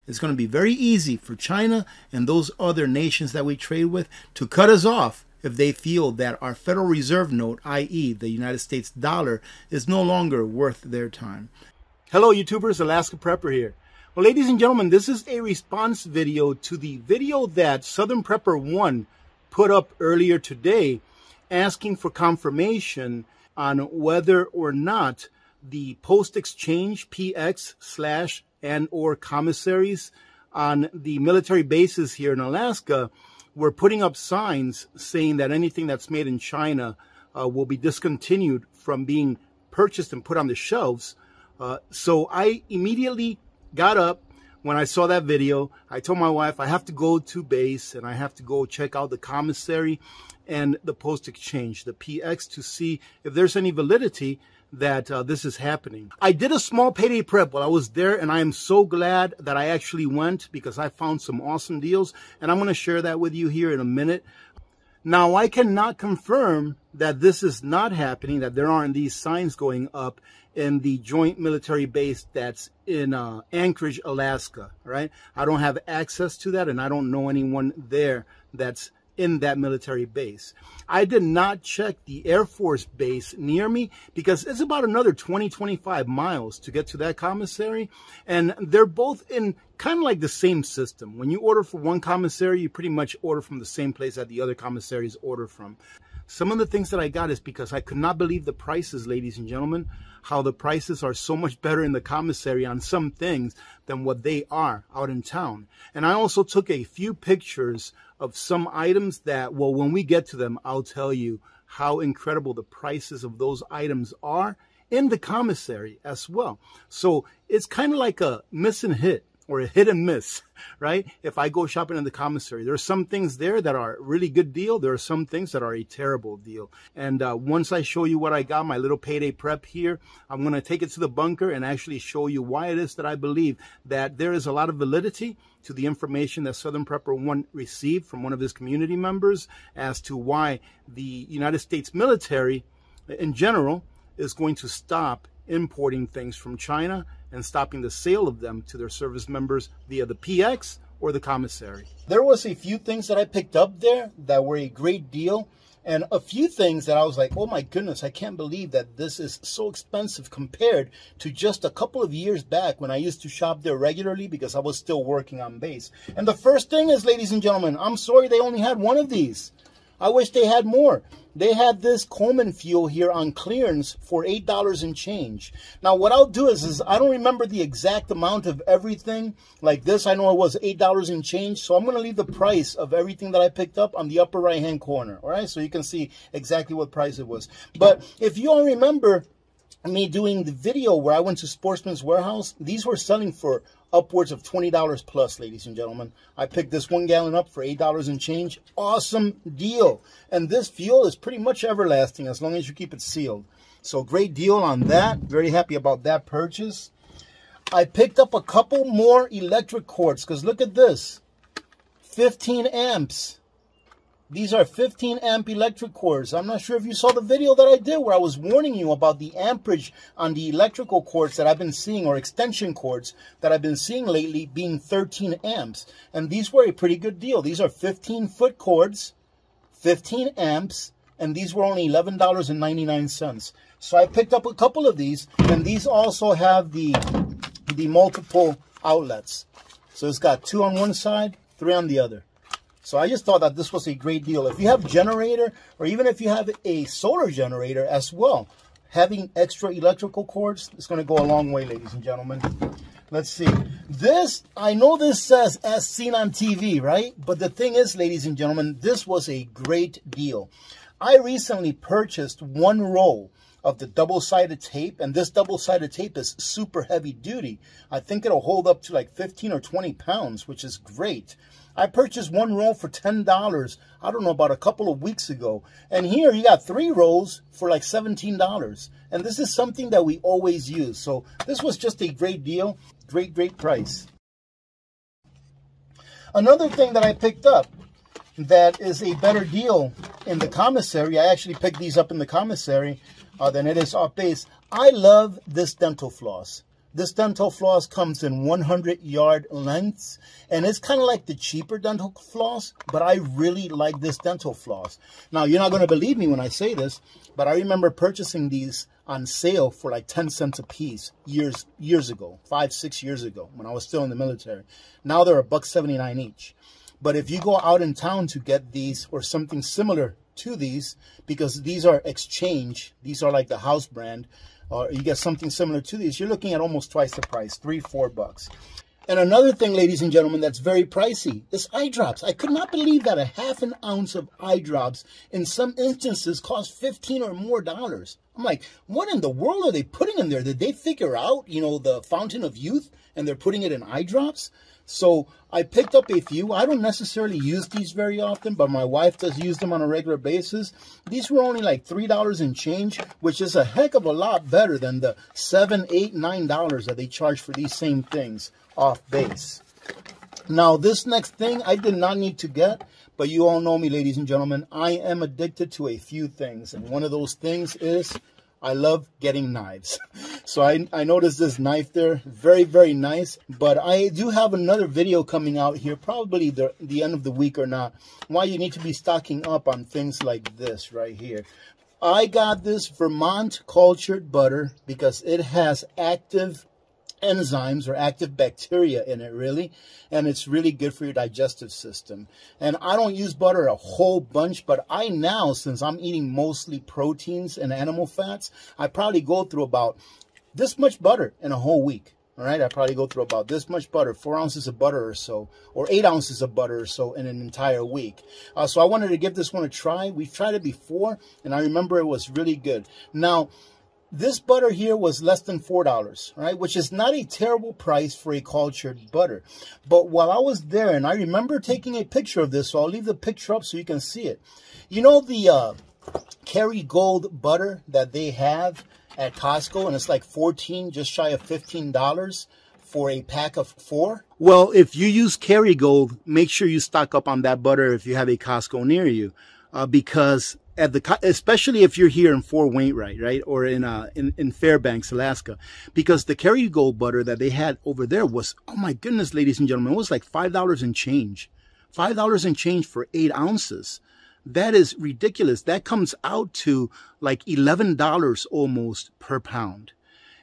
It's going to be very easy for China and those other nations that we trade with to cut us off if they feel that our Federal Reserve note, i.e. the United States dollar, is no longer worth their time. Hello YouTubers, Alaska Prepper here. Well, ladies and gentlemen, this is a response video to the video that Southern Prepper 1 put up earlier today asking for confirmation on whether or not the post-exchange PX/ and or commissaries on the military bases here in Alaska were putting up signs saying that anything that's made in China will be discontinued from being purchased and put on the shelves. So I immediately got up when I saw that video. I told my wife I have to go to base and I have to go check out the commissary and the post-exchange, the PX, to see if there's any validity that this is happening. I did a small payday prep while I was there, and I am so glad that I actually went because I found some awesome deals, and I'm going to share that with you here in a minute. Now, I cannot confirm that this is not happening, that there aren't these signs going up in the joint military base that's in Anchorage, Alaska, right? I don't have access to that, and I don't know anyone there that's in that military base. I did not check the Air Force base near me because it's about another 20-25 miles to get to that commissary, and they're both in kind of like the same system. When you order for one commissary, you pretty much order from the same place that the other commissaries order from. Some of the things that I got is because I could not believe the prices, ladies and gentlemen, how the prices are so much better in the commissary on some things than what they are out in town. And I also took a few pictures of some items that, well, when we get to them, I'll tell you how incredible the prices of those items are in the commissary as well. So it's kind of like a miss and hit, or a hit and miss, right? If I go shopping in the commissary, there are some things there that are a really good deal. There are some things that are a terrible deal. And once I show you what I got, my little payday prep here, I'm going to take it to the bunker and actually show you why it is that I believe that there is a lot of validity to the information that Southern Prepper 1 received from one of his community members as to why the United States military in general is going to stop importing things from China and stopping the sale of them to their service members via the PX or the commissary. There was a few things that I picked up there that were a great deal, and a few things that I was like, oh my goodness, I can't believe that this is so expensive compared to just a couple of years back when I used to shop there regularly because I was still working on base. And the first thing is, ladies and gentlemen, I'm sorry they only had one of these. I wish they had more. They had this Coleman fuel here on clearance for $8 and change. Now, what I'll do is I don't remember the exact amount of everything. Like this, I know it was $8 and change. So I'm going to leave the price of everything that I picked up on the upper right-hand corner. All right, so you can see exactly what price it was. But if you all remember me doing the video where I went to Sportsman's Warehouse, these were selling for upwards of $20 plus, ladies and gentlemen. I picked this 1 gallon up for $8 and change. Awesome deal. And this fuel is pretty much everlasting as long as you keep it sealed. So great deal on that. Very happy about that purchase. I picked up a couple more electric cords because look at this. 15 amps. These are 15 amp electric cords. I'm not sure if you saw the video that I did where I was warning you about the amperage on the electrical cords that I've been seeing, or extension cords that I've been seeing lately, being 13 amps. And these were a pretty good deal. These are 15-foot cords, 15 amps, and these were only $11.99. So I picked up a couple of these, and these also have the multiple outlets. So it's got 2 on one side, 3 on the other. So I just thought that this was a great deal. If you have a generator, or even if you have a solar generator as well, having extra electrical cords is going to go a long way, ladies and gentlemen. Let's see. This, I know this says as seen on TV, right? But the thing is, ladies and gentlemen, this was a great deal. I recently purchased 1 roll of the double-sided tape, and this double-sided tape is super heavy duty. I think it'll hold up to like 15 or 20 pounds, which is great. I purchased 1 roll for $10, I don't know, about a couple of weeks ago. And here you got 3 rolls for like $17. And this is something that we always use. So this was just a great deal. Great, great price. Another thing that I picked up that is a better deal in the commissary, I actually picked these up in the commissary than it is off base. I love this dental floss. This dental floss comes in 100-yard lengths, and it's kind of like the cheaper dental floss, but I really like this dental floss. Now, you're not going to believe me when I say this, but I remember purchasing these on sale for like 10 cents a piece years ago, 5-6 years ago, when I was still in the military. Now they're $1.79 each. But if you go out in town to get these or something similar to these, because these are exchange, these are like the house brand, or you get something similar to these, you're looking at almost twice the price, $3-4. And another thing, ladies and gentlemen, that's very pricey is eye drops. I could not believe that a half an ounce of eye drops in some instances cost $15 or more. I'm like, what in the world are they putting in there? Did they figure out, you know, the fountain of youth and they're putting it in eye drops? So I picked up a few. I don't necessarily use these very often, but my wife does use them on a regular basis. These were only like $3 and change, which is a heck of a lot better than the $7, $8, $9 that they charge for these same things off base. Now, this next thing I did not need to get, but you all know me, ladies and gentlemen. I am addicted to a few things, and one of those things is I love getting knives. So I noticed this knife there, very, very nice. But I do have another video coming out here, probably the end of the week or not, why you need to be stocking up on things like this right here. I got this Vermont cultured butter because it has active enzymes or active bacteria in it, really, and it's really good for your digestive system. And I don't use butter a whole bunch, but I now, since I'm eating mostly proteins and animal fats, I probably go through about this much butter in a whole week. All right, I probably go through about this much butter, 4 ounces of butter or so, or 8 ounces of butter or so in an entire week. So I wanted to give this one a try. We've tried it before, and I remember it was really good. Now, this butter here was less than $4, right? Which is not a terrible price for a cultured butter. But while I was there, and I remember taking a picture of this, so I'll leave the picture up so you can see it. You know the Kerrygold butter that they have at Costco, and it's like 14, just shy of $15 for a pack of 4? Well, if you use Kerrygold, make sure you stock up on that butter if you have a Costco near you, because especially if you're here in Fort Wainwright, right, or in Fairbanks, Alaska, because the Kerrygold butter that they had over there was, oh my goodness, ladies and gentlemen, it was like $5 and change, $5 and change for 8 ounces. That is ridiculous. That comes out to like $11 almost per pound.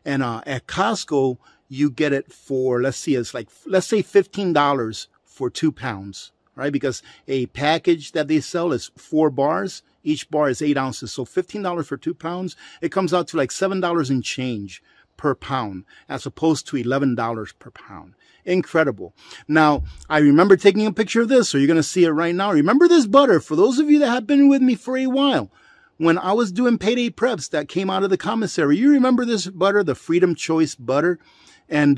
And at Costco, you get it for, let's see, it's like, let's say $15 for 2 pounds, right? Because a package that they sell is 4 bars. Each bar is 8 ounces. So $15 for 2 pounds, it comes out to like $7 and change per pound, as opposed to $11 per pound. Incredible. Now, I remember taking a picture of this, so you're going to see it right now. Remember this butter, for those of you that have been with me for a while, when I was doing payday preps that came out of the commissary, you remember this butter, the Freedom Choice butter? And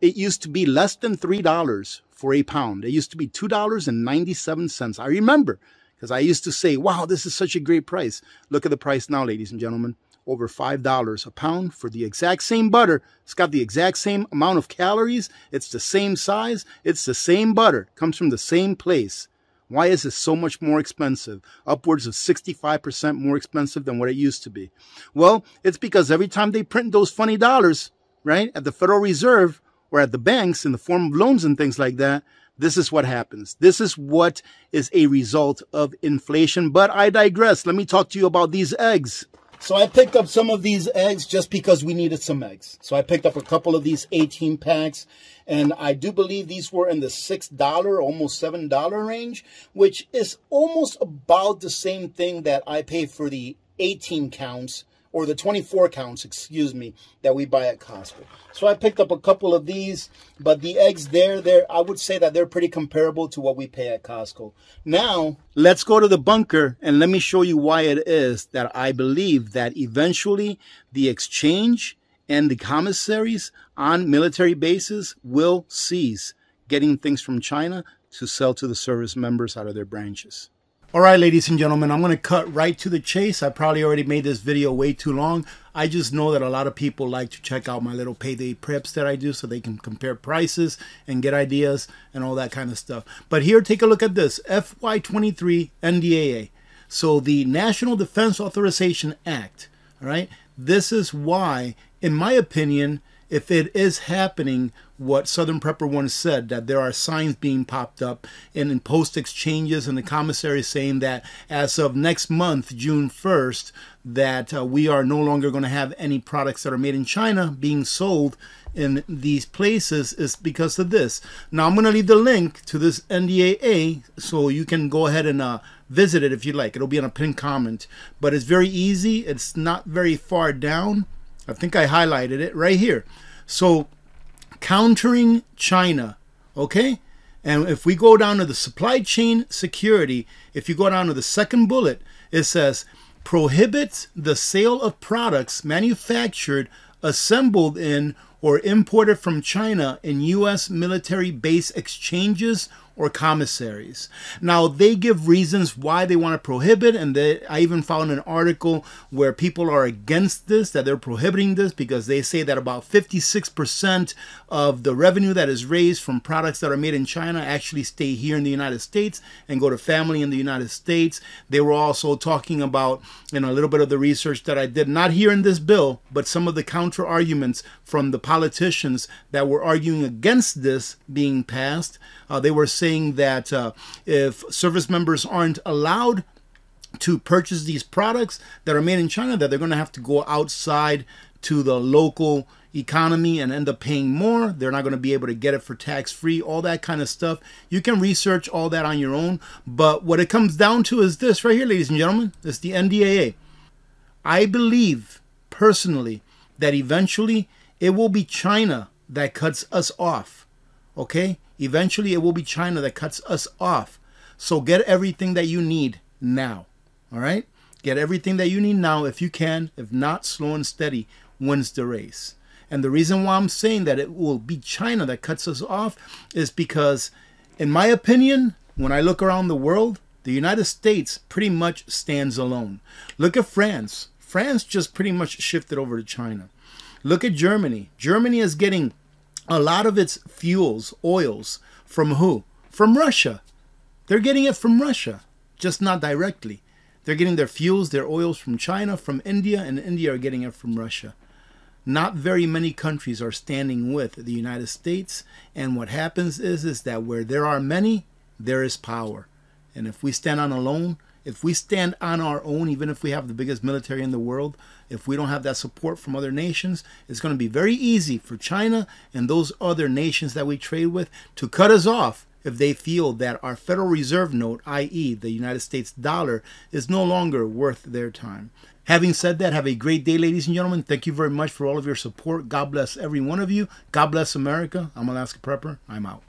it used to be less than $3 for a pound. It used to be $2.97. I remember, because I used to say, wow, this is such a great price. Look at the price now, ladies and gentlemen. Over $5 a pound for the exact same butter. It's got the exact same amount of calories. It's the same size. It's the same butter. Comes from the same place. Why is it so much more expensive? Upwards of 65% more expensive than what it used to be. Well, it's because every time they print those funny dollars, right, at the Federal Reserve or at the banks in the form of loans and things like that, this is what happens. This is what is a result of inflation. But I digress. Let me talk to you about these eggs. So I picked up some of these eggs just because we needed some eggs. So I picked up a couple of these 18 packs, and I do believe these were in the $6, almost $7 range, which is almost about the same thing that I paid for the 18 counts, or the 24 counts, excuse me, that we buy at Costco. So I picked up a couple of these, but the eggs there, I would say that they're pretty comparable to what we pay at Costco. Now, let's go to the bunker, and let me show you why it is that I believe that eventually the exchange and the commissaries on military bases will cease getting things from China to sell to the service members out of their branches. All right, ladies and gentlemen, I'm going to cut right to the chase. I probably already made this video way too long. I just know that a lot of people like to check out my little payday preps that I do so they can compare prices and get ideas and all that kind of stuff. But here, take a look at this, FY23 NDAA. So the National Defense Authorization Act, all right? This is why, in my opinion, if it is happening, what Southern Prepper once said, that there are signs being popped up in post exchanges and the commissary saying that as of next month, June 1st, that we are no longer going to have any products that are made in China being sold in these places, is because of this. Now, I'm going to leave the link to this NDAA so you can go ahead and visit it if you like. It'll be on a pinned comment. But it's very easy. It's not very far down. I think I highlighted it right here. So, countering China, okay? And if we go down to the supply chain security, if you go down to the second bullet, it says, prohibits the sale of products manufactured, assembled in, or imported from China in U.S. military base exchanges or commissaries. Now, they give reasons why they want to prohibit, and I even found an article where people are against this, that they're prohibiting this because they say that about 56% of the revenue that is raised from products that are made in China actually stay here in the United States and go to family in the United States. They were also talking about, a little bit of the research that I did, not here in this bill, but some of the counter arguments from the politicians that were arguing against this being passed. They were saying that if service members aren't allowed to purchase these products that are made in China, that they're going to have to go outside to the local economy and end up paying more. They're not going to be able to get it for tax-free, all that kind of stuff. You can research all that on your own. But what it comes down to is this right here, ladies and gentlemen. It's the NDAA. I believe personally that eventually it will be China that cuts us off. Okay? Eventually, it will be China that cuts us off. So get everything that you need now. All right? Get everything that you need now if you can. If not, slow and steady wins the race. And the reason why I'm saying that it will be China that cuts us off is because, in my opinion, when I look around the world, the United States pretty much stands alone. Look at France. France just pretty much shifted over to China. Look at Germany. Germany is getting a lot of its fuels, oils, from who? From Russia. They're getting it from Russia, just not directly. They're getting their fuels, their oils from China, from India, and India are getting it from Russia. Not very many countries are standing with the United States, and what happens is that where there are many, there is power. And if we stand on alone, if we stand on our own, even if we have the biggest military in the world, if we don't have that support from other nations, it's going to be very easy for China and those other nations that we trade with to cut us off if they feel that our Federal Reserve note, i.e. the United States dollar, is no longer worth their time. Having said that, have a great day, ladies and gentlemen. Thank you very much for all of your support. God bless every one of you. God bless America. I'm Alaska Prepper. I'm out.